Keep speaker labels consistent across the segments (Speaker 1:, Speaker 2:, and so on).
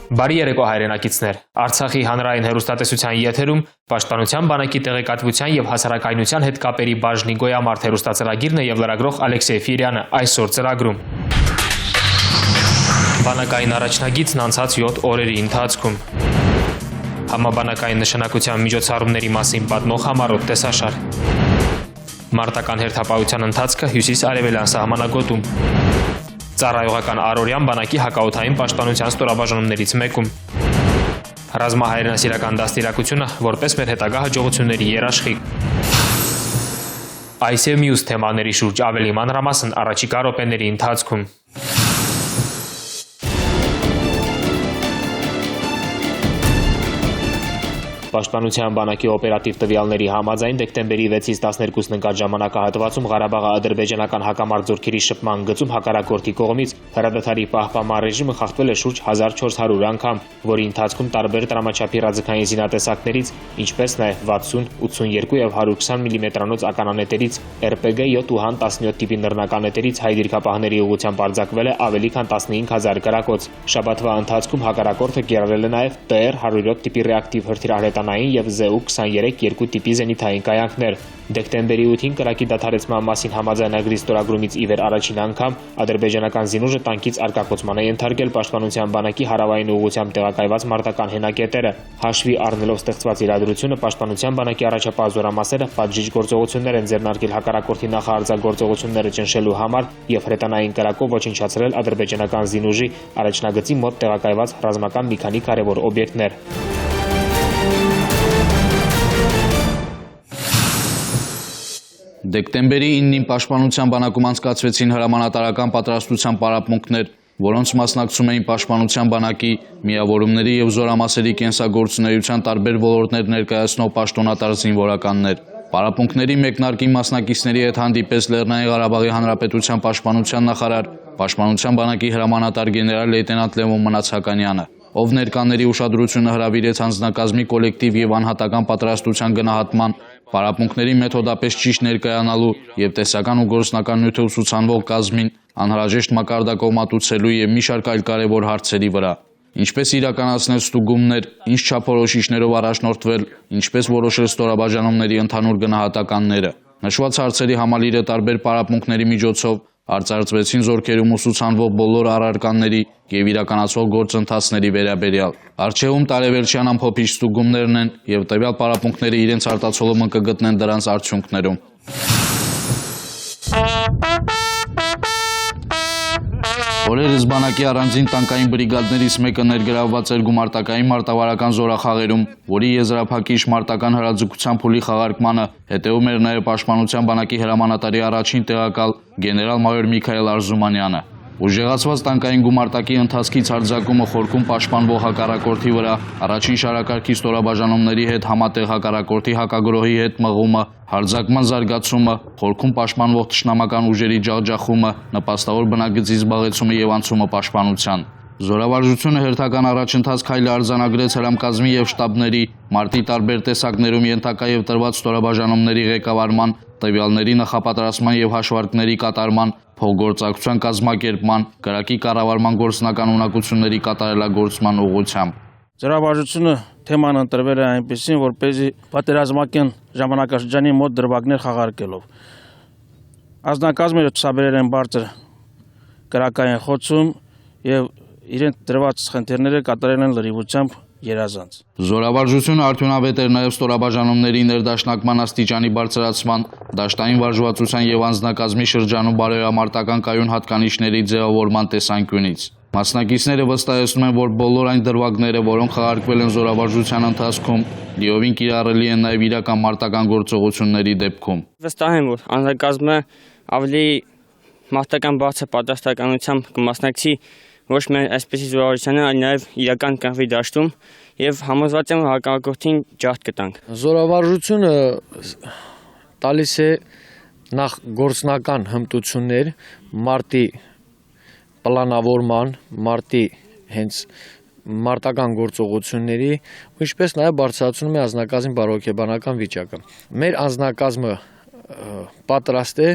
Speaker 1: Բարի երեկո հայրենակիցներ, Արցախի հանրային հեռուստատեսության եթերում Պաշտպանության բանակի տեղեկատվության եւ հասարակայնության հետ կապերի բաժնի գոյամարտ հեռուստածրագիրն է եւ լրագրող Ալեքսեյ Ֆիրյանը այսօր ծրագրում։ Բանակային առաջնագիծն անցած 7 օրերի ընթացքում։ Համաբանակային նշանակության միջոցառումների մասին պատմող համառոտ տեսաշար։ Մարտական հերթապահության ընթացքը հյուսիս-արևելյան սահմանագոտում։ Ծառայողական առօրյան բանակի հակաօդային պաշտպանության ստորաբաժանումներից մեկում։ Ռազմահայրենասիրական դաստիարակությունը որպես մեր հետագա հաջողությունների երաշխիք։ Այս եւ մյուս թեմաների շուրջ ավելի մանրամասն առաջիկա րոպեների ընթացքում։ Պաշտպանության բանակի օպերատիվ տվյալների համաձայն դեկտեմբերի 6-ից 12 ընկած ժամանակահատվածում Ղարաբաղի ադրբեջանական հակամարտ զորքերի շփման գծում հակառակորդի կողմից հրադադարի պահպանման ռեժիմը խախտվել է շուրջ 1400 անգամ, որի ընթացքում տարբեր տրամաչափի ռազմական զինատեսակներից, ինչպես նաև 60, 82 եւ 120 մմ-անոց ականանետերից, RPG-7 ու Han 17 տիպի նռնականետերից հայ դիրքապահների ուղղությամբ արձակվել է ավելի քան 15000 կրակոց։ Շաբաթվա ընթացքում հակառակորդը կիրառել է նաև TR-107 տիպի ռեակտիվ հրթիռահրետանային եւ ZU-23 երկու տիպի զենիթային կայանքներ։ Դեկտեմբերի 8-ին կրակի դադարեցման մասին համաձայնագրի ստորագրումից ի վեր առաջին անգամ ադրբեջանական զինուժը տանկից արկակոծման է ենթարկել պաշտպանության բանակի հարավային ուղղությամբ տեղակայված մարտական հենակետերը։ Հաշվի առնելով ստեղծված իրադրությունը, պաշտպանության բանակի առաջապահ զորամասերը պատժիչ գործողություններ են ձեռնարկել հակառակորդի նախահարձակորձողությունները ճնշելու համար եւ հրետանային կրակով ոչնչացրել ադրբեջանական զինուժի առաջնագծի մոտ տեղակայված ռազմական մի քանի կարևոր օբյեկտներ։
Speaker 2: Դեկտեմբերի 9-ին Պաշտպանության բանակում անցկացվեցին հրամանատարական պատրաստության պարապմունքներ, որոնց մասնակցում էին Պաշտպանության բանակի միավորումների եւ զորամասերի կենսագործունեության տարբեր ոլորտներ ներկայացնող պաշտոնատար զինվորականներ։ Պարապմունքների մեկնարկին մասնակիցների հետ հանդիպեց Լեռնային Ղարաբաղի Հանրապետության պաշտպանության նախարար, Պաշտպանության բանակի հրամանատար գեներալ լեյտենանտ Լևոն Մնացականյանը, ով ներկաների ուշադրությունը հրավիրեց անձնակազմի կոլեկտիվ եւ անհատական պատրաստության գնահատման, պարապմունքների մեթոդապես ճիշտ ներկայանալու եւ տեսական ու գործնական նյութը ուսուցանվող կազմին անհրաժեշտ մակարդակով մատուցելու եւ մի շարք այլ կարեւոր հարցերի վրա։ Ինչպես իրականացնել ստուգումներ, ինչ չափորոշիչներով առաջնորդվել, ինչպես որոշել ստորաբաժանումների ընդհանուր գնահատականները։ Նշված հարցերի համալիրը տարբեր պարապմունքների միջոցով արծարծվեցին զորքերում ուսուցանվող բոլոր առարկաների եւ իրականացվող գործընթացների վերաբերյալ։ Արժեվում տարեվերջյան ամփոփիչ ստուգումներն են եւ տվյալ պարապմունքները իրենց արտացոլումը կգտնեն դրանց արդյունքներում։ Օրերս բանակի առանձին տանկային բրիգադներից մեկը ներգրավված էր գումարտակային մարտավարական զորախաղերում, որի եզրափակիչ մարտական հրաձգության փուլի խաղարկմանը հետևում էր նաև Պաշտպանության բանակի հրամանատարի առաջին տեղակալ գեներալ-մայոր Միքայել Արզումանյանը։ Ուժեղացված տանկային գումարտակի ընթացքից հարձակումը խորքում պաշտպանվող հակառակորդի վրա, առաջին շարակարգի ստորաբաժանումների հետ համատեղ հակառակորդի հակագրոհի հետ մղումը, հարձակման զարգացումը, խորքում պաշտպանվող թշնամական ուժերի ջախջախումը, նպաստավոր բնակիցի զբաղեցումը եւ անցումը պաշտպանության։ Զորավարժությունը հերթական առաջընթաց քայլ արձանագրեց հրամկազմի եւ շտաբների, մարտի տարբեր տեսակներում ենթակա եւ տրված ստորաբաժանումների ղեկավարման, տվյալների նախապատրաստման եւ հաշվարկների կատարման, փոխգործակցության կազմակերպման, կրակի կառավարման գործնական ունակությունների կատարելագործման ուղղությամբ։
Speaker 3: Զորավարժությունը թեման ընտրվել է այնպեսին, որպեսզի պատերազմական ժամանակաշրջանի մոտ դրվագներ խաղարկելով։ Անձնակազմերը ցուցաբերել են բարձր կրակային խոցում եւ իրենց դրված խնդիրները կատարել են լրիվությամբ երազանց։
Speaker 2: Զորավարժությունը արդյունավետ էր նաև ստորաբաժանումների ներդաշնակման աստիճանի բարձրացման, դաշտային վարժվածության եւ անձնակազմի շրջանում բարոյամարտական կայուն հատկանիշների ձևավորման տեսանկյունից։ Մասնակիցները վստահեցնում են, որ բոլոր այն դրվագները, որոնք խաղարկվել են զորավարժության ընթացքում, լիովին կիրառելի են նաև իրական մարտական գործողությունների դեպքում։
Speaker 4: Վստահ եմ, որ անձնակազմը ավելի մարտական բարձր պատրաստականությամբ կմասնակցի ոչ միայն այսպեսի զորավարժությանը, այլ նաև իրական կռվի դաշտում եւ համոզված եմ, որ հակառակորդին ջարդ կտանք։
Speaker 5: Զորավարժությունը տալիս է նախ գործնական հմտություններ մարտի պլանավորման, մարտի հենց մարտական գործողությունների, ինչպես նաև բարձրացնում է անձնակազմի բարոյական վիճակը։ Մեր անձնակազմը պատրաստ է,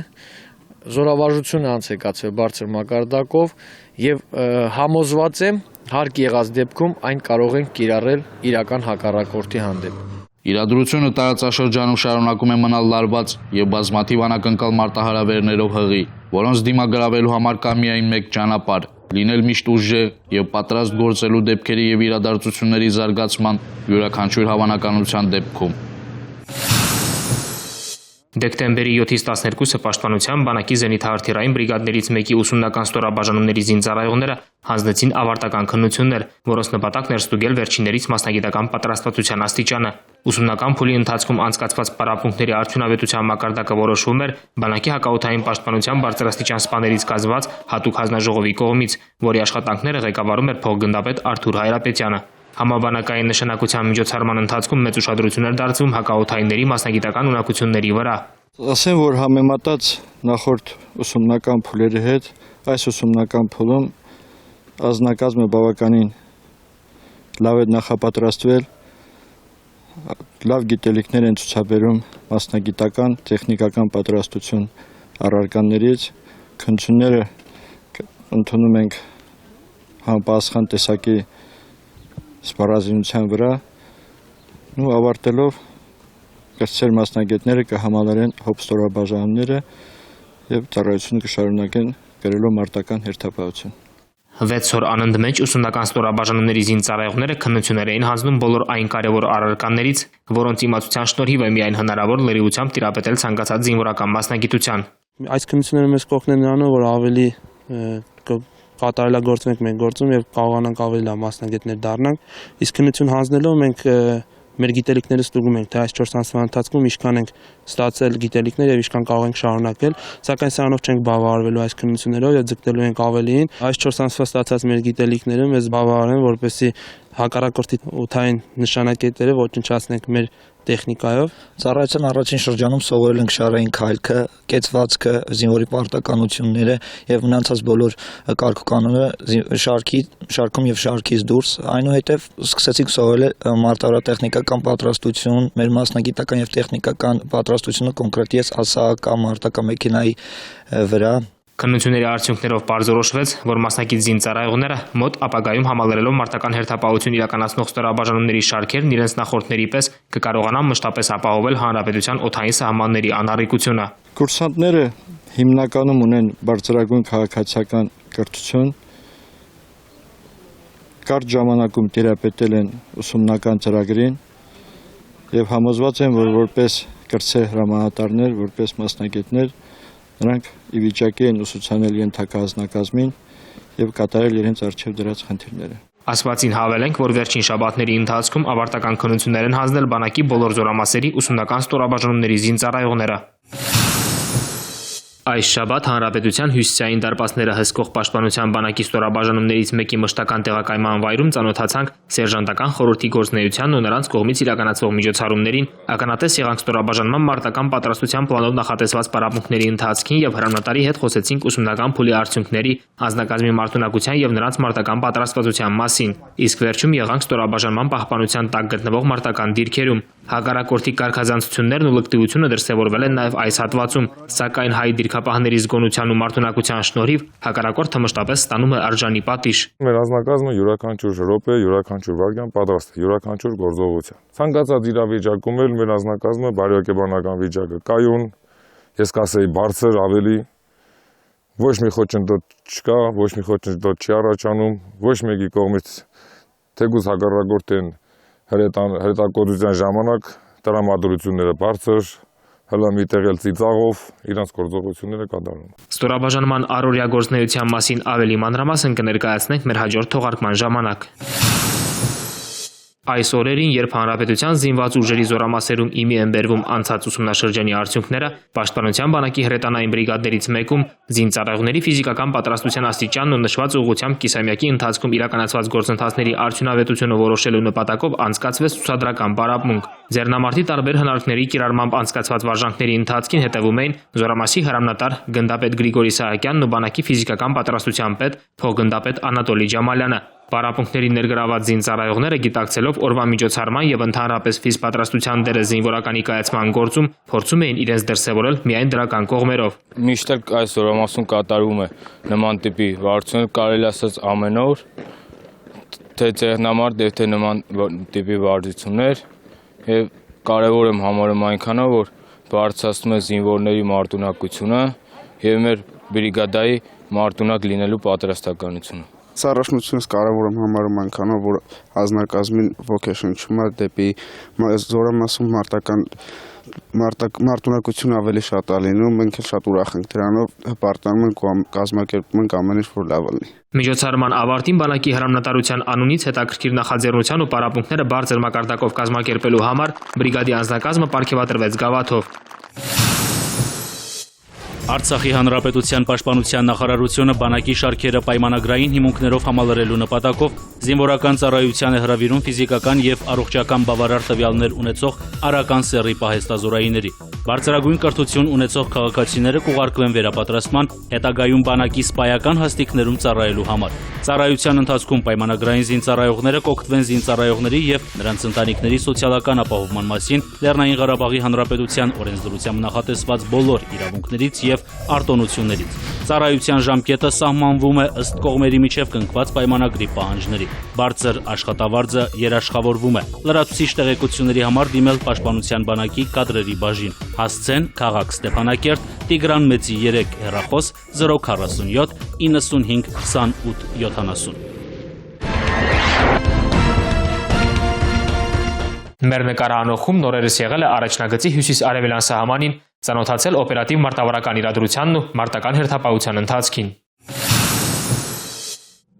Speaker 5: զորավարժությունը անց է կացվել բարձր մակարդակով եւ համոզված եմ, Հարկ եղած դեպքում այն կարող են կիրառել իրական հակառակորդի հանդեպ։
Speaker 2: Իրադրությունը տարածաշրջանում շարունակում է մնալ լարված եւ բազմաթիվ անակնկալ մարտահրավերներով հղի, որոնց դիմագրավելու համար կա միայն մեկ ճանապարհ՝ լինել միշտ ուժեղ եւ պատրաստ գործելու դեպքերի եւ իրադարձությունների զարգացման յուրաքանչյուր հավանականության դեպքում։
Speaker 1: Դեկտեմբերի 7-ից 12-ը Պաշտպանության բանակի զենիթահրթիռային բրիգադներից մեկի ուսումնական ստորաբաժանումների զինծառայողները հանձնեցին ավարտական քննություններ, որոնց նպատակն էր ստուգել վերջիններից մասնագիտական պատրաստվածության աստիճանը։ Ուսումնական փուլի ընթացքում անցկացված պարապմունքների արդյունավետության մակարդակը որոշվում էր բանակի հակաօդային պաշտպանության բարձրաստիճան սպաներից կազմված հատուկ հանձնաժողովի կողմից, որի աշխատանքները ղեկավարում էր փոխգնդապետ Արթուր Հայրապետյանը։ Համաբանակային նշանակության միջոցառման ընթացքում մեծ ուշադրություն էր դարձվում հակաօդայինների մասնագիտական ունակությունների վրա։
Speaker 6: Ասեմ, որ համեմատած նախորդ ուսումնական փուլերի հետ, այս ուսումնական փուլում ազնագազմը բավականին լավ է նախապատրաստվել, լավ գիտելիքներ են ցուցաբերում մասնագիտական, տեխնիկական պատրաստություն առարկաներից, քննությունները ընդունում ենք համապատասխան տեսակի սպառազինության վրա, ու ավարտելով կրտսեր մասնագետները կհամալրեն հոբ ստորաբաժանումները եւ ծառայությունը կշարունակեն գրելով մարտական հերթապահություն։
Speaker 1: 6 օր անընդմեջ ուսումնական ստորաբաժանումների զինծառայողները քննություններ էին հանձնում բոլոր այն կարևոր առարկաներից, որոնց իմացության շնորհիվ է միայն հնարավոր լրիվությամբ տիրապետել ցանկացած զինվորական մասնագիտության։
Speaker 3: Այս քննությունները մեզ կօգնեն նրանով, որ ավելի կատարելագործենք մեր գործում եւ կարողանանք ավելի լավ մասնագետներ դառնանք։ Իսկ քննություն հանձնելով մենք մեր գիտելիքները ստուգում ենք, թե այս 4 ամսվա ընթացքում ինչքան ենք ստացել գիտելիքներ եւ ինչքան կարող ենք շարունակել, սակայն սրանով չենք բավարարվելու այս քննություններով եւ ձգտելու ենք ավելիին։ Այս 4 ամսվա ստացած մեր գիտելիքները մեզ բավարարեն, որպեսզի հակառակորդի օդային նշանակետերը ոչնչացնենք մեր տեխնիկայով։
Speaker 7: Ծառայության առաջին շրջանում սովորել ենք շարային քայլքը, կեցվածքը, զինվորի պարտականությունները եւ մնացած բոլոր կարգուկանոնները շարքում եւ շարքից դուրս։ Այնուհետեւ սկսեցինք սովորել մարտահրատեխնիկական պատրաստություն, մեր մասնագիտական եւ տեխնիկական պատրաստությունը կոնկրետ ես ասական մարտական մեքենայի վրա։
Speaker 1: Քննությունների արդյունքներով պարզորոշվեց, որ մասնակից զինծառայողները մոտ ապագայում համալրելով մարտական հերթապահություն իրականացնող ստորաբաժանումների շարքերն իրենց նախորդների պես կկարողանան մշտապես ապահովել հանրապետության օդային սահմանների անառիկությունը։
Speaker 6: Կուրսանտները հիմնականում ունեն բարձրագույն քաղաքացիական կրթություն, կարճ ժամանակում տիրապետել են ուսումնական ծրագրին եւ համոզված են, որ որպես կրտսեր հրամանատարներ, որպես մասնագետներ նրանք ի վիճակի են ուսուցանել ենթակա ազնագազմին եւ կատարել իրենց առջեւ դրած խնդիրները։
Speaker 1: Ասվածին հավելենք, որ վերջին շաբաթների ընթացքում ավարտական քննություններ են հանձնել բանակի բոլոր զորամասերի ուսումնական ստորաբաժանումների զինծառայողները։ Այս շաբաթ հանրապետության հյուսիսային դարպասները հսկող պաշտպանության բանակի ստորաբաժանումներից մեկի մշտական տեղակայման վայրում ծանոթացանք սերժանտական խորհրդի գործունեությանն ու նրանց կողմից իրականացվող միջոցառումներին, ականատես եղանք ստորաբաժանման մարտական պատրաստության պլանով նախատեսված պարապմունքների ընթացքին եւ հրամանատարի հետ խոսեցինք ուսումնական փուլի արդյունքների, ազնագազմի մարտունակության եւ նրանց մարտական պատրաստվածության մասին։ Իսկ վերջում եղանք ստորաբաժանման պահպանության տակ գտնվող մարտական դիրքերում։ Հակառակորդի կարգազանցություններն ու լկտիությունը դրսևորվել են նաև այս հատվածում, սակայն հայ դիրքապահների զգոնության ու մարտունակության շնորհիվ հակառակորդը մշտապես ստանում է արժանի պատիժ։
Speaker 8: Մեր ազնագազմը յուրաքանչյուր րոպե, յուրաքանչյուր վայրկյան պատրաստ է յուրաքանչյուր գործողության։ Ցանկացած իրավիճակում էլ մեր ազնագազմը բարոյական վիճակը կայուն, ես կասեի բարձր ավելի, ոչ մի խոչընդոտ չկա, ոչ մի խոչընդոտ չի առաջանում, ոչ մեկի կողմից թեկուզ հակառակորդեն հրետակոծության ժամանակ տրամադրությունները բարձր, հələ մի տեղել ծիծաղով իրանց գործողությունները կատարում։
Speaker 1: Ստորաբաժանման առօրյա գործունեության մասին ավելի մանրամասն կներկայացնենք մեր հաջորդ թողարկման ժամանակ։ Այս օրերին, երբ հանրապետության զինված ուժերի զորամասերում իմի են բերվում անցած ուսումնաշրջանի արդյունքները, Պաշտպանության բանակի հրետանային բրիգադներից մեկում զինծառայողների ֆիզիկական պատրաստության աստիճանն ու նշված ուղղությամբ կիսամյակի ընթացքում իրականացված գործընթացների արդյունավետությունը որոշելու նպատակով անցկացվեց ցուցադրական պարապմունք։ Ձեռնամարտի տարբեր հնարքների կիրառմամբ անցկացված վարժանքների ընթացքին հետևում էին զորամասի հրամանատար գնդապետ Գրիգորի Սահակյանն ու բանակի ֆիզիկական պատրաստության պետ փոխգնդապետ Անատոլի Ջամալյանը։ Պարապմունքների ներգրաված զինծառայողները գիտակցելով օրվա միջոցառման եւ ընդհանրապես ֆիզպատրաստության դերը զինվորականի կայացման գործում փորձում էին իրենց դրսեւորել միայն դրական կողմերով։
Speaker 9: Միշտ այս զորամասում կատարվում է նման տիպի վարություններ, կարելի ասած ամեն օր, թե ցեխնամարտ եւ թե նման տիպի վարժություններ եւ կարեւոր եմ համարում այնքանով, որ բարձրացնում է զինվորների մարտունակությունը եւ մեր բրիգադայի մարտունակ լինելու պատրաստականությունը։
Speaker 10: Առաջնությունս կարևոր եմ համարում այնքանով, որ ազնագազմին ոգեշնչում է դեպի զորամասում մարտունակությունը ավելի շատ է լինում, մենք էլ շատ ուրախ ենք դրանով, հպարտանում ենք ու կազմակերպում ենք ամեն ինչ, որ լավ լինի։
Speaker 1: Միջոցառման ավարտին բանակի հրամանատարության անունից հետաքրքիր նախաձեռնության ու պարապմունքները բարձր մակարդակով կազմակերպելու համար բրիգադի անձնակազմը պարգևատրվեց գավաթով։
Speaker 11: Արցախի հանրապետության պաշտպանության նախարարությունը բանակի շարքերը պայմանագրային հիմունքներով համալրելու նպատակով զինվորական ծառայության է հրավիրում ֆիզիկական եւ առողջական բավարար տվյալներ ունեցող արական սեռի պահեստազորայինների։ Բարձրագույն կրթություն ունեցող քաղաքացիները կուղարկվեն վերապատրաստման, հետագայում բանակի սպայական հաստիկներում ծառայելու համար։ Ծառայության ընթացքում պայմանագրային զինծառայողները կօգտվեն զինծառայողների եւ նրանց ընտանիքների սոցիալական ապահովման մասին Լեռնային Ղարաբաղի Հանրապետության օրենսդրությամբ նախատեսված բոլոր իրավունքներից եւ արտոնություններից։ Ծառայության ժամկետը սահմանվում է ըստ կողմերի միջև կնքված պայմանագրի պահանջների։ Բարձր աշխատավարձը երաշխավորվում է։ Լրացուցիչ տեղեկությունների համար դիմել Պաշտպանության բանակի կադրերի բաժին։ Հասցեն քաղաք Ստեփանակերտ, Տիգրան Մեծի 3 հեռախոս 047 95 28 70։
Speaker 1: Մեր նկարահանողում նորերս եղել է առաջնագծի հյուսիս-արևելյան սահմանին, ծանոթացել օպերատիվ մարտավարական իրադրությանն ու մարտական հերթապահության ընթացքին։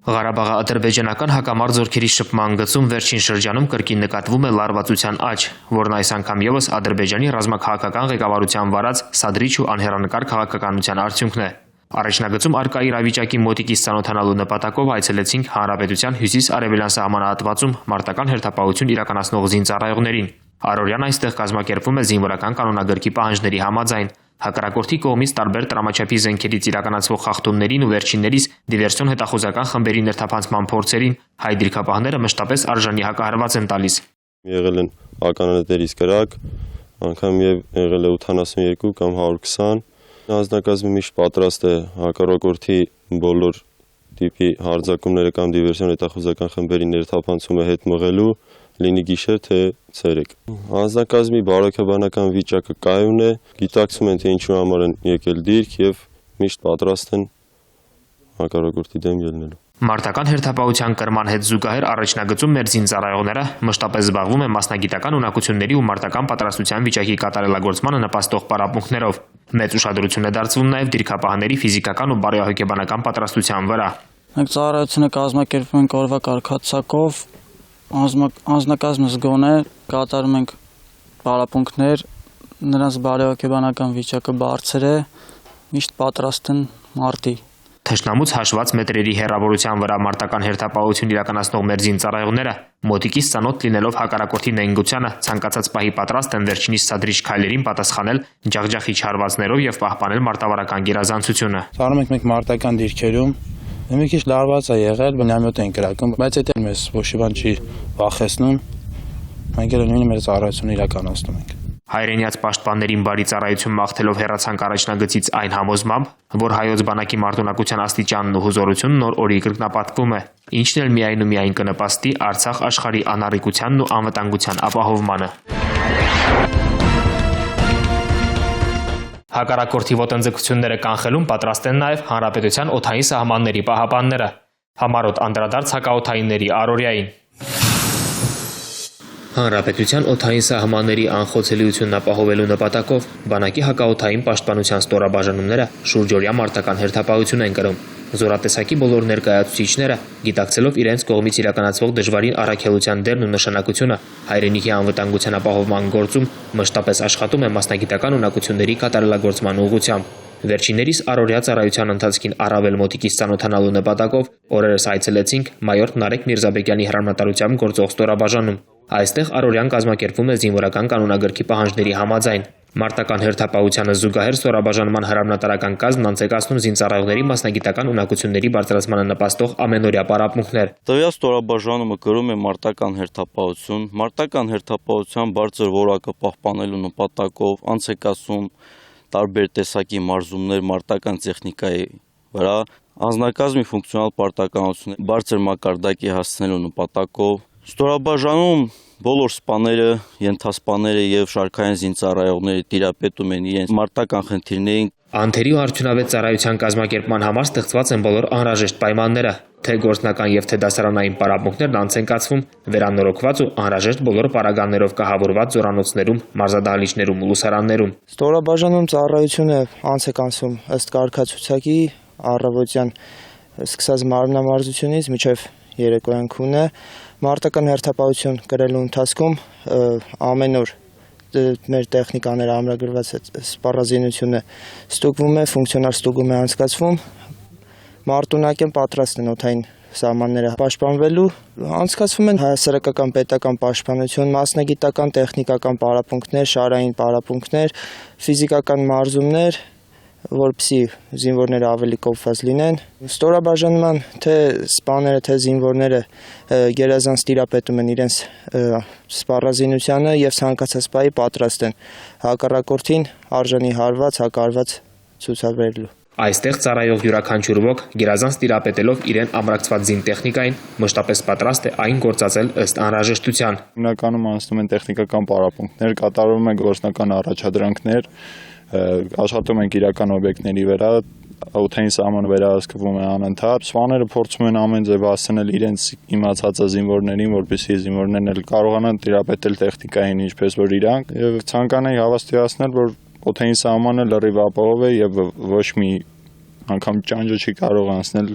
Speaker 1: Ղարաբաղի ադրբեջանական հակամարտ զորքերի շփման գծում վերջին շրջանում կրկին նկատվում է լարվածության աճ, որն այս անգամ եւս Ադրբեջանի ռազմաքաղաքական ղեկավարության վարած սադրիչ ու անհեռանկար քաղաքականության արդյունքն է։ Առաջնագծում արկա իրավիճակի մոտիկից ծանոթանալու նպատակով այցելեցինք Հանրապետության հյուսիս-արևելյան սահմանահատվածում մարտական հերթապահություն իրականացնող զինծառայողներին։ Առօրյան այստեղ կազմակերպվում է զինվորական կանոնագրքի պահանջների համաձայն։ Հակառակորդի կողմից տարբեր տրամաչափի զենքերից իրականացվող խախտումներին ու վերջիններիս դիվերսիոն հետախուզական խմբերի ներթափանցման փորձերին հայ դիրքապահները մշտապես արժանի հակահարված են տալիս։
Speaker 12: Եղել են ականանետերից կրակ, անգամ եւ եղել է 82 կամ 120։ Անձնակազմը միշտ պատրաստ է հակառակորդի բոլոր տիպի հարձակումները կամ դիվերսիոն հետախուզական խմբերի ներթափանցումը հետ մղելու, լինի գիշեր թե ցերեկ։ Անձնակազմի բարոյական վիճակը կայուն է, գիտակցում են թե ինչու համար են եկել դիրք եւ միշտ պատրաստ են հակառակորդի դեմ ելնելու։
Speaker 1: Մարտական հերթապահության կրման հետ զուգահեռ առաջնագծում մեր զինծառայողները մշտապես զբաղվում են մասնագիտական ունակությունների ու մարտական պատրաստության վիճակի կատարելագործմանը նպաստող պարապմունքներով։ Մեծ ուշադրություն է դարձվում նաև դիրքապահների ֆիզիկական ու բարոյահոգեբանական պատրաստության վրա։
Speaker 13: Մենք ծառայությունը կազմակերպում ենք օրվա կարգացակով, անձնակազմը զգոն է, կատարում ենք պարապմունքներ, նրանց բարոյահոգեբանական վիճակը բարձր է, միշտ պատրաստ են մարտի։
Speaker 1: Թշնամուց հաշված մետրերի հեռավորության վրա մարտական հերթապահություն իրականացնող մեր զինծառայողները մոտիկից ծանոթ լինելով հակառակորդի նենգությանը ցանկացած պահի պատրաստ են վերջինիս սադրիչ քայլերին պատասխանել ջախջախիչ հարվածներով եւ պահպանել մարտավարական գերազանցությունը։
Speaker 3: Ծառայում ենք մենք մարտական դիրքերում, մի քիչ լարված է եղել, բնամյութ են կրակում, բայց դա մեզ ոչ մի բան չի վախեցնում։ Մենք էլ նույնը մեր ծառայությունը իրականացնում ենք։
Speaker 1: Հայրենիաց պաշտպաններին բարի ծառայություն մաղթելով հեռացանք առաջնագծից այն համոզմամբ, որ հայոց բանակի մարտունակության աստիճանն ու հզորությունն նոր օրի կրկնապատկվում է, ինչն էլ միայն ու միայն կնպաստի Արցախ աշխարհի անառիկությանն ու անվտանգության ապահովմանը։ Հակառակորդի ոտնձգությունները կանխելուն պատրաստ են նաև հանրապետության օդային սահմանների պահապանները, համառոտ անդրադարձ հակաօդայինների առօրյային։ Հանրապետության օդային սահմանների անխոցելիությունն ապահովելու նպատակով բանակի հակաօդային պաշտպանության ստորաբաժանումները շուրջօրյա մարտական հերթապահություն են կրում։ Զորատեսակի բոլոր ներկայացուցիչները, գիտակցելով իրենց կողմից իրականացվող դժվարին առաքելության դերն ու նշանակությունը հայրենիքի անվտանգության ապահովման գործում, մշտապես աշխատում է մասնագիտական ունակությունների կատարելագործման ուղղությամբ։ Վերջիններիս առօրյա ծառայության ընթացքին առավել մոտիկից ծանոթանալու նպատակով օրերս այցելեցինք մայոր Նարեկ Միրզաբեկյանի հրամանատարությամբ գործող ստորաբաժանում։ Այստեղ առօրյան կազմակերպվում է զինվորական կանոնագրքի պահանջների համաձայն։ Մարտական հերթապահությանը զուգահեռ ստորաբաժանման հրամանատարական կազմն անցեկացնում զինծառայողների մասնագիտական ունակությունների բարձրացմանը նպաստող ամենօրյա պարապմունքներ։
Speaker 14: Տվյալ ստորաբաժանումը կրում է մարտական հերթապահություն, մարտական հերթապահության բարձր որակը պահպանելու նպատակով անցեկացում տարբեր տեսակի մարզումներ մարտական տեխնիկայի վրա, անձնակազմի ֆունկցիոնալ պարտականությունը բարձր մակարդակի հասցնելու նպատակով, ստորաբաժանում բոլոր սպաները, ենթասպաները եւ շարքային զինծառայողները տիրապետում են իրենց մարտական խնդիրներին։
Speaker 1: Անթերի ու արդյունավետ ծառայության կազմակերպման համար ստեղծված են բոլոր անհրաժեշտ պայմանները, թե գործնական եւ թե դասարանային պարապմունքներն անց են կացվում վերանորոգված ու անհրաժեշտ բոլոր պարագաներով կահավորված զորանոցներում, մարզադահլիճներում ու լուսարաններում։
Speaker 7: Ստորաբաժանում ծառայությունը անց է կանցում ըստ կարգացուցակի առավոտյան սկսած մարմնամարզությունից մինչև երեկոյան քունը, մարտական հերթապահություն կրելու ընթացքում ամեն օր մեր տեխնիկաները ամրագրված սպառազինությունը ստուգվում է, ֆունկցիոնալ ստուգում է անցկացվում, մարտունակ են պատրաստ են օդային սահմանները պաշտպանվելու, անցկացվում են հասարակական պետական պաշտպանություն, մասնագիտական տեխնիկական պարապմունքներ, շարային պարապմունքներ, ֆիզիկական մարզումներ, որպեսզի զինվորները ավելի կոփված լինեն։ Ստորաբաժանման թե սպաները, թե զինվորները գերազանց տիրապետում են իրենց սպառազինությանը եւ ցանկացած պահի պատրաստ են հակառակորդին արժանի հարված, հակարված ցուցաբերելու։
Speaker 1: Այստեղ ծառայող յուրաքանչյուր ոք գերազանց տիրապետելով իրեն ամրացված զինտեխնիկային մշտապես պատրաստ է այն գործածել ըստ անհրաժեշտության։
Speaker 6: Հիմնականում անցնում են տեխնիկական պարապմունքներ, կատարվում են գործնական առաջադրանքներ, աշխատում ենք իրական օբյեկտների վրա, օդային սահմանը վերահսկվում է անընդհատ։ Սպաները փորձում են ամեն ձև հասնել իրենց իմացածը զինվորներին, որպեսզի զինվորներն էլ կարողանան տիրապետել տեխնիկային ինչպես որ իրանք, եւ ցանկանայի հավաստիացնել, որ օդային սահմանը լրիվ ապահով է եւ ոչ մի անգամ ճանճը չի կարող անցնել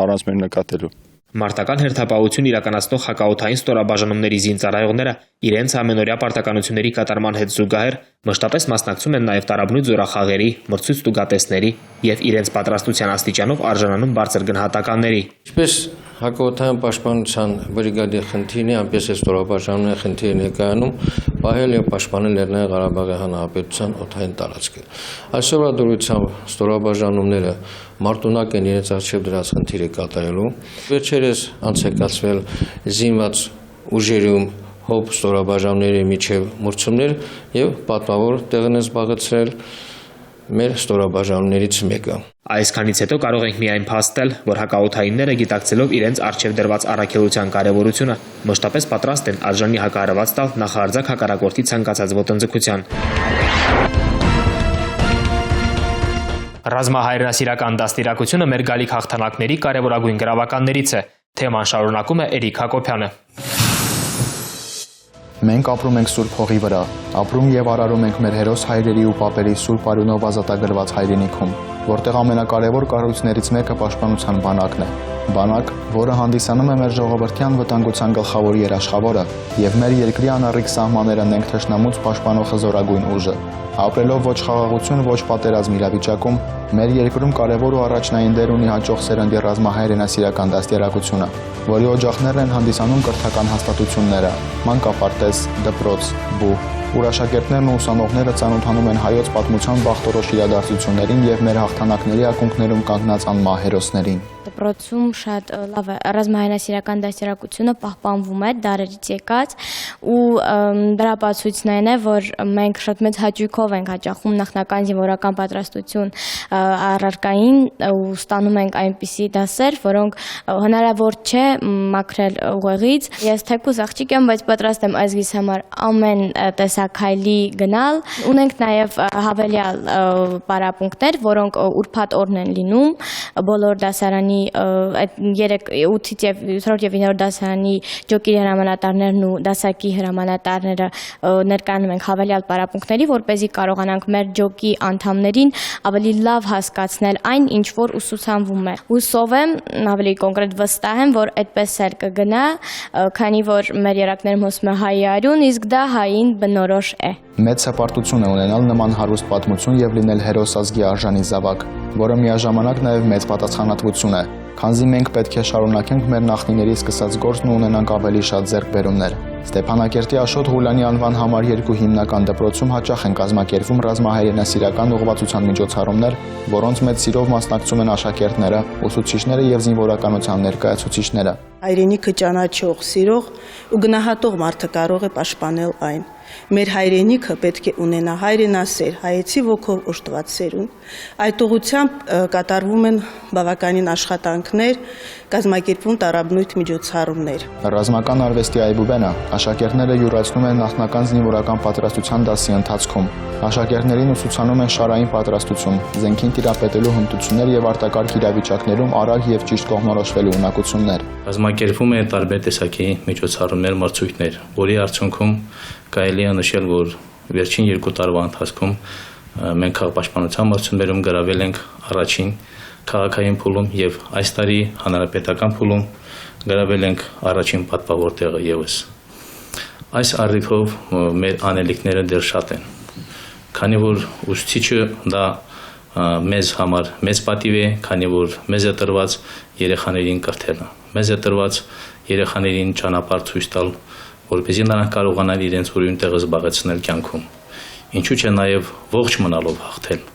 Speaker 6: առանց մեր նկատելու։
Speaker 1: Մարտական հերթապահություն իրականացնող հակաօդային ստորաբաժանումների զինծառայողները իրենց ամենօրյա պարտականությունների կատարման հետ զուգահեռ մշտապես մասնակցում են նաև տարաբնույթ զորախաղերի, մրցույթ ստուգատեսների եւ իրենց պատրաստության աստիճանով արժանանում բարձր գնահատականների։
Speaker 15: Ինչպես հակաօդային պաշտպանության բրիգադի խնդիրն է, այնպես է ստորաբաժանումների խնդիրը ներկայանում պահել եւ պաշտպանել Լեռնային Ղարաբաղի Հանրապետության օդային տարածքը։ Այսօրվա դրությամբ ստորաբաժանումները մարտունակ են իրենց արժեվ դրած խնդիրը կատարելու։ Վերջերս անց է կացվել զինված ուժերում հոբ ստորաբաժանումների միջև մրցումներ եւ պատվավոր տեղն է զբաղեցրել մեր ստորաբաժանումներից մեկը։
Speaker 1: Այսքանից հետո կարող ենք միայն փաստել, որ հակաօդայինները գիտակցելով իրենց արժեվ դրված առաքելության կարևորությունը մշտապես պատրաստ են արժանի հակահարված տալ նախահարձակ հակառակորդի ցանկացած ոտնձգության։ Ռազմահայրենասիրական դաստիարակությունը մեր գալիք հաղթանակների կարևորագույն գրավականներից է։ Թեման շարունակում է Էրիկ Հակոբյանը։
Speaker 16: Մենք ապրում ենք Սուրբ հողի վրա, ապրում եւ արարում ենք մեր հերոս հայրերի ու պապերի Սուրբ արյունով ազատագրված հայրենիքում, որտեղ ամենակարևոր կառույցներից մեկը պաշտպանության բանակն է։ Բանակ, որը հանդիսանում է մեր ժողովրդյան վտանգության գլխավոր երաշխավորը եւ մեր երկրի անառիկ սահմանները նենք թշնամուց պաշտպանող հզորագույն ուժը։ Ապրելով ոչ խաղաղություն, ոչ պատերազմ իրավիճակում, մեր երկրում կարևոր ու առաջնային դեր ունի հաջող սերնդի ռազմահայրենասիրական դաստիարակությունը, որի օջախներն են հանդիսանում կրթական հաստատությունները, մանկապարտեզ, դպրոց, բուհ, ուր աշակերտներն ու ուսանողները ծանոթանում են հայոց պատմության բախտորոշ իրադարձություններին եւ մեր հաղթանակների ակունքներում կանգնած անմահ հերոսներին։
Speaker 17: Դպրոցում շատ լավ է ռազմահայրենասիրական դաստիարակությունը պահպանվում է դարերից եկած ու դրա ապացույցն այն է, որ մենք շատ մեծ հաճույքով ենք հաճախում նախնական զինվորական պատրաստություն առարկային ու ստանում ենք այնպիսի դասեր, որոնք հնարավոր չէ մաքրել ուղեղից։ Ես թեկուզ աղջիկ եմ, բայց պատրաստ եմ ազգիս համար ամեն տեսակ հայլի գնալ։ Ունենք նաև հավելյալ պարապմունքներ, որոնք ուրբաթ օրն են լինում բոլոր դասարանի այդ 8-ից եւ 7-րդ եւ 9-րդ դասարանի ջոկերի հրամանատարներն ու դասակի հրամանատարները ներկայանում ենք հավելյալ պարապմունքների, որպեսզի կարողանանք մեր ջոկի անդամներին ավելի լավ հասկացնել այն, ինչ որ ուսուցանվում է։ Հուսով եմ, ավելի կոնկրետ վստահ եմ, որ այդպես էլ կգնա, քանի որ մեր երակներում հոսում է հայ արյուն, իսկ դա հային բնորոշ է։
Speaker 16: Մեծ հպարտություն է ունենալ նման հարուստ պատմություն եւ լինել հերոս ազգի արժանի զավակ, որը միաժամանակ նաեւ մեծ պատասխանատվություն է, քանզի մենք պետք է շարունակենք մեր նախնիների սկսած գործն ու ունենանք ավելի շատ ձեռքբերումներ։ Ստեփանակերտի Աշոտ Ղուլյանի անվան համար 2 հիմնական դպրոցում հաճախ են կազմակերպվում ռազմահայրենասիրական ուղղվածության միջոցառումներ, որոնց մեծ սիրով մասնակցում են աշակերտները, ուսուցիչները եւ զինվորականության ներկայացուցիչները։
Speaker 18: Հայրենիքը ճանաչող, սիրող ու գնահատող մարդը կարող է պաշտպանել այն։ Մեր հայրենիքը պետք է ունենա հայրենասեր, հայեցի ոգով օժտված սերունդ։ Այդ ուղղությամբ կատարվում են բավականին աշխատանքներ, կազմակերպվում տարաբնույթ միջոցառումներ։
Speaker 16: Ռազմական արվեստի այբուբենը աշակերտները յուրացնում են նախնական զինվորական պատրաստության դասի ընթացքում։ Աշակերտներին ուսուցանում են շարային պատրաստություն, զենքին տիրապետելու հմտություններ եւ արտակարգ իրավիճակներում արագ եւ ճիշտ կողմնորոշվելու ունակություններ։
Speaker 11: Կազմակերպվում են տարբեր տեսակի միջոցառումներ, մրցույթներ, որի արդյունքում կարելի է նշել, որ վերջին 2 տարվա ընթացքում մենք քաղաքապաշտպանության մրցումներում գրավել ենք առաջին քաղաքային փուլում եւ այս տարի հանրապետական փուլում գրավել ենք առաջին պատվավոր տեղը եւս։ Այս առիթով մեր անելիքները դեռ շատ են, քանի որ ուսուցիչը դա մեզ համար մեծ պատիվ է, քանի որ մեզ է տրված երեխաներին կրթելը, մեզ է տրված երեխաներին ճանապարհ ցույց տալ, որպեսզի նրանք կարողանան իրենց ուրույն տեղը զբաղեցնել կյանքում։ Ինչու՞ չէ նաև ողջ մնալով հաղթել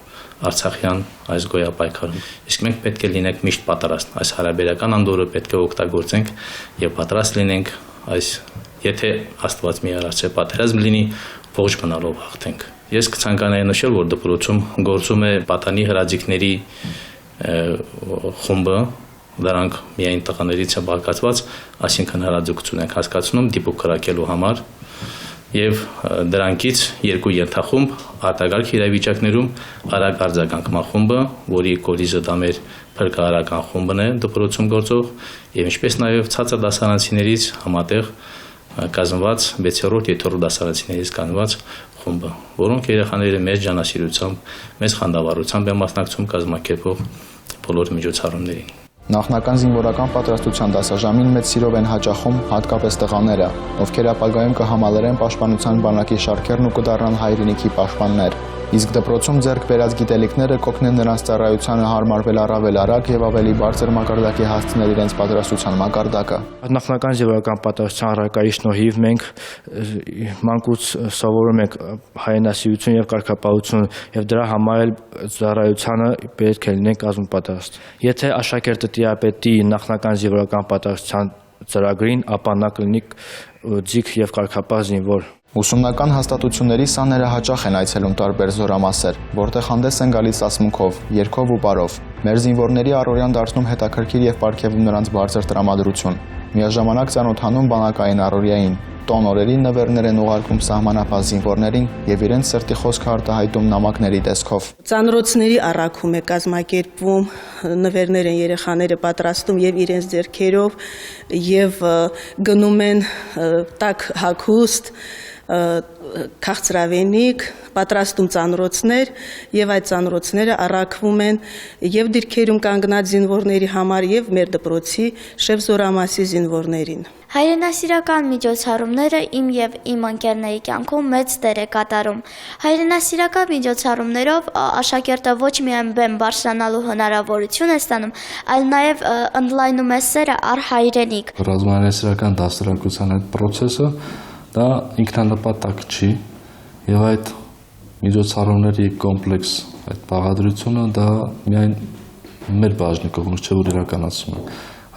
Speaker 11: Արցախյան այս գոյապայքարում։ Իսկ մենք պետք է լինենք միշտ պատրաստ, այս հարաբերական անդորը պետք է օգտագործենք եւ պատրաստ լինենք այս, եթե Աստված մի արարած է պատերազմ լինի, ողջ մնալով հաղթենք։ Ես կցանկանայի նշել, որ դպրոցում գործում է պատանի հրաձիգների խումբը, դրանք միայն տղաներից է բաղկացված, այսինքն հրաձգություն ենք հասկացնում դիպուկ կրակելու համար եւ դրանքից 2 ենթախումբ արտակարգ իրավիճակներում արագ արձագանքման խումբը, որի կորիզը դա մեր փրկարարական խումբն է դպրոցում գործող եւ ինչպես նաեւ ցածր դասարանցիներից համատեղ կազմված 6-րդ, 7-րդ դասարանցիներից կազմված խումբը, որոնք երեխաները մեծ ջանասիրությամբ, մեծ խանդավառությամբ են մասնակցում կազմակերպող բոլոր միջոցառումներին։
Speaker 16: Նախնական զինվորական պատրաստության դասաժամին մեծ սիրով են հաճախում հատկապես տղաները, ովքեր ապագայում կհամալրեն պաշտպանության բանակի շարքերն ու կդառնան հայրենիքի պաշտպաններ։ Իսկ դպրոցում ձեռք բերած գիտելիքները կօգնեն նրանց ծառայությանը հարմարվել առավել արագ եւ ավելի բարձր մակարդակի հասցնել իրենց պատրաստության մակարդակը։
Speaker 5: Նախնական զինվորական պատրաստության առարկայի շնորհիվ մենք մանկուց սովորում ենք հայրենասիրություն եւ կարգապահություն եւ դրա համար էլ ծառայությանը պետք է լինենք ազնվապատրաստ։ Եթե աշակերտը տիրապետի նախնական զինվորական պատրաստության ծրագրին, ապա նա կլինի ձիգ եւ կարգապահ զինվոր։
Speaker 16: Ուսումնական հաստատությունների սաները հաճախ են այցելում տարբեր զորամասեր, որտեղ հանդես են գալիս ասմունքով, երգով ու պարով։ Մեր զինվորների առօրյան դարձնում հետաքրքիր եւ պարգևում նրանց բարձր տրամադրություն։ Միաժամանակ ծանոթանում բանակային առօրյային, տոն օրերին նվերներ են ուղարկում սահմանապահ զինվորներին եւ իրենց սրտի խոսքը արտահայտում նամակների տեսքով։
Speaker 18: Ծանրոցների առաքում է կազմակերպվում, նվերներ են երեխաները պատրաստում եւ իրենց ձեռքերով եւ գնում են տաք հագուստ, քաղցրավենիք, պատրաստում ծանրոցներ եւ այդ ծանրոցները առաքվում են եւ դիրքերում կանգնած զինվորների համար եւ մեր դպրոցի շեֆ զորամասի զինվորներին։
Speaker 17: Հայրենասիրական միջոցառումները իմ եւ իմ ընկերների կյանքում մեծ դեր է կատարում։ Հայրենասիրական միջոցառումներով աշակերտը ոչ միայն բեմ բարձրանալու հնարավորություն է ստանում, այլ նաեւ ընդլայնում է սերը առ հայրենիք։
Speaker 2: Ռազմահայրենասիրական դաստիարակության այդ process-ը դա ինքնանպատակ չի եւ այդ միջոցառումների կոմպլեքս այդ բաղադրությունը դա միայն մեր բաժնի կողմից չէ, որ իրականացում է։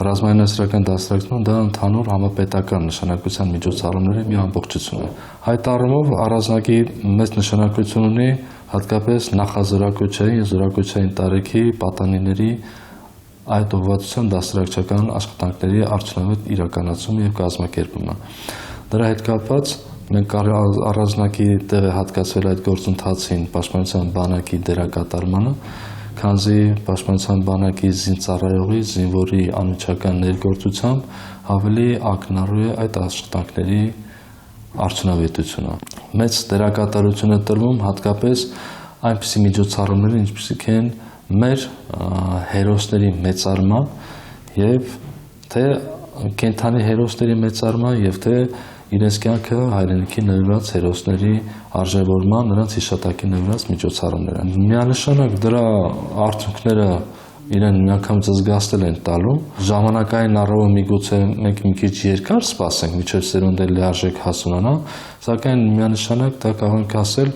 Speaker 2: Ռազմահայրենասիրական դաստիարակությունը դա ընդհանուր համապետական նշանակության միջոցառումների մի ամբողջություն է։ Այդ առումով առանձնակի մեծ նշանակություն ունի հատկապես նախազորակոչային եւ զորակոչային տարեքի պատանիների այդ ուղղվածության դաստիարակչական աշխատանքների արդյունավետ իրականացումը եւ կազմակերպումը։ Դրա հետ կապված մենք առանձնակի տեղ է հատկացվել այդ գործընթացին պաշտպանության բանակի դերակատարմանը, քանզի պաշտպանության բանակի զինծառայողի, զինվորի անմիջական ներգործությամբ ավելի ակնառու է այդ աշխատանքների արդյունավետությունը։ Մեծ դերակատարություն է տրվում հատկապես այնպիսի միջոցառումների, ինչպիսիք են մեր հերոսների մեծարման եւ թե կենթանի հերոսների մեծարման եւ թե իրենց կյանքը հայրենիքի նվիրված հերոսների արժևորման, նրանց հիշատակի նվիրված միջոցառումներ են։ Միանշանակ դրա արդյունքները իրեն միանգամից զգացել են տալու։ Ժամանակային առումով միգուցե մենք մի քիչ երկար սպասենք, մինչև սերունդը լիարժեք հասունանա, սակայն միանշանակ դա կարող ենք ասել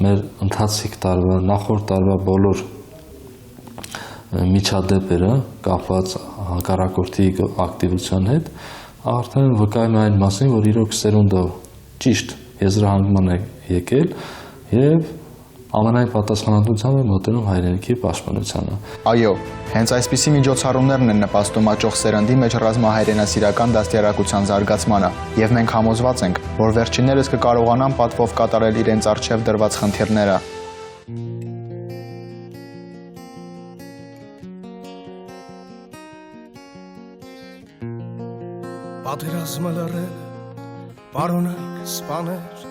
Speaker 2: մեր ընթացիկ տարվա, նախորդ տարվա բոլոր միջադեպերը կապված հակառակորդի ակտիվության հետ արդեն վկայում է այն մասին, որ իրոք սերունդը ճիշտ
Speaker 19: եզրահանգման է եկել եւ ամենայն պատասխանատվությամբ է մոտենում հայրենիքի պաշտպանությանը։
Speaker 16: Այո, հենց այսպիսի միջոցառումներն են նպաստում աճող սերնդի մեջ ռազմահայրենասիրական դաստիարակության զարգացմանը, եւ մենք համոզված ենք, որ վերջիններս կկարողանան պատվով կատարել իրենց առջև դրված խնդիրները։
Speaker 20: Պատերազմը լռել, պարոնայք սպաներ,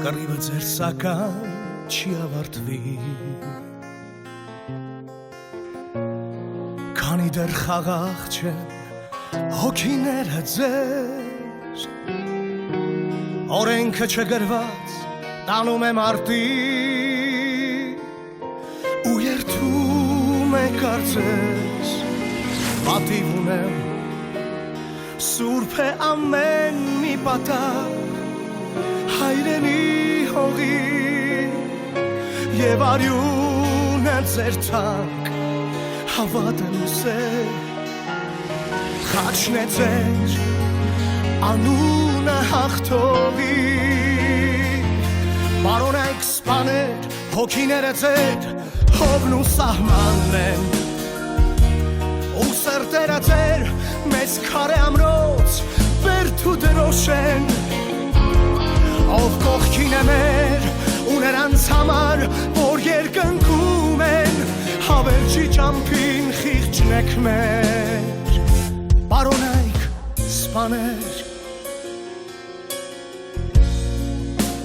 Speaker 20: կռիվը ձեր սակայն չի ավարտվի, քանի դեռ խաղաղ չեն հոգիները ձեր, օրենքը չգրված տանում է մարտի, ու երթում է կարծես, պատիվ ունեմ, սուրբ է ամեն մի պատակ, հայրենի հողի, և արյուն է ձեր թանկ, հավատը լուսեր, խաչն է ձեր, անունը հաղթողի, պարոնայք սպաներ, հոգիները ձեր, հողն ու սահմանն են, ու սրտերը ձեր մեզ քարե ամրոց բերդ ու դրոշ են, ով կողքին է մեր ու նրանց համար, որ երկնքում են, հավերժի ճամփին խիղճն եք մեր, պարոնայք սպաներ,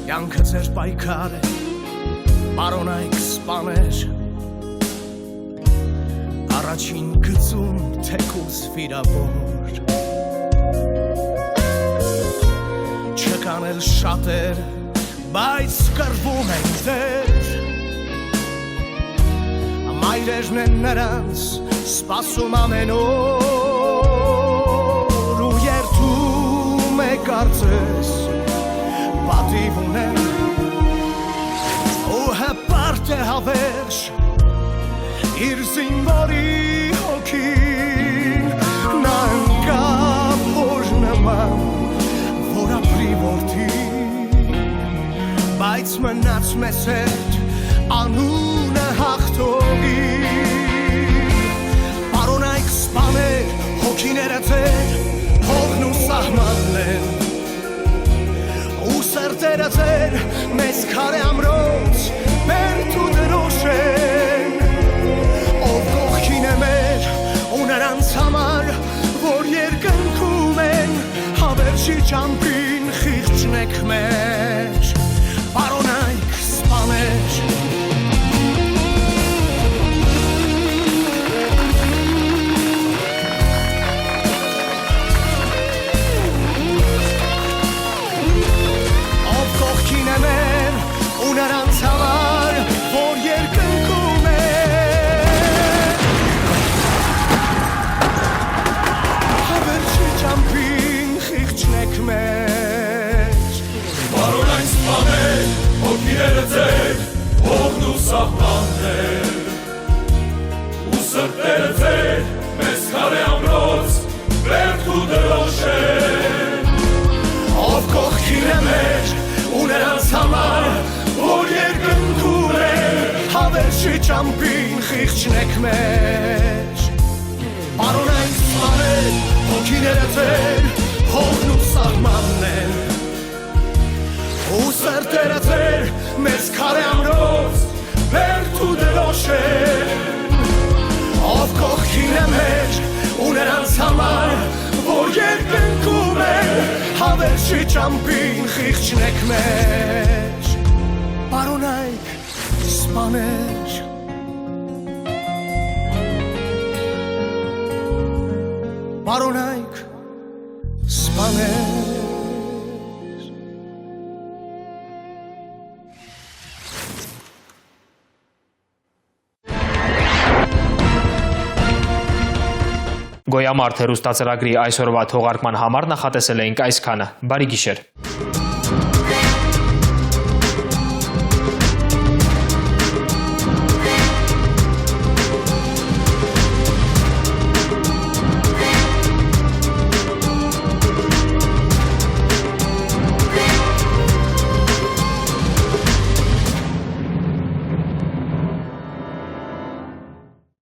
Speaker 20: կյանքը ձեր պայքար է, պարոնայք սպաներ, առաջին գծում թեկուզ վիրավոր, չկան էլ շատեր, բայց կռվում են դեր, մայրերն են նրանց սպասում ամեն օր, ու երթում է կարծես, պատիվ ունեն, ու հպարտ է հավերժ, իր զինվորի հոգին, նա ընկավ հոր նման, որ ապրի որդին, բայց մնաց մեզ հետ անունը հաղթողի, պարոնայք սպաներ, հոգիները ձեր, հողն ու սահմանն են, ու սրտերը ձեր մեզ քարե ամրոց բերդ ու դրոշ են, մեր ու նրանց համար, որ երկնքում են, հավերժի ճամփին խիղճն եք մեր, պարոնայք սպաներ, ով կողքին է մեր ու նրանց համար, որ երկնքում են, ճամփին խիղճն եք մեր,
Speaker 21: պարոնայք սպաներ, հոգիները ձեր, հողն ու սահմանն են, ու սրտերը ձեր, մեզ քարե ամրոց, բերդ ու դրոշ են,
Speaker 20: ով կողքին է մեր ու նրանց համար, որ երկնքում են, հավերժի ճամփին խիղճն եք մեր, պարոնայք սպաներ, հոգիները ձեր, հողն ու սահմանն են, ու սրտերը ձեր մեզ քարե ամրոց բերդ ու դրոշ են, ով կողքին է մեր ու նրանց համար, որ երկնքում են, հավերժի ճամփին խիղճն եք մեր, պարոնայք սպաներ, պարոնայք սպաներ,
Speaker 1: Գոյամարտ հեռուստացարագրի այսօրվա թողարկման համար նախատեսել էինք այսքանը։ Բարի գիշեր։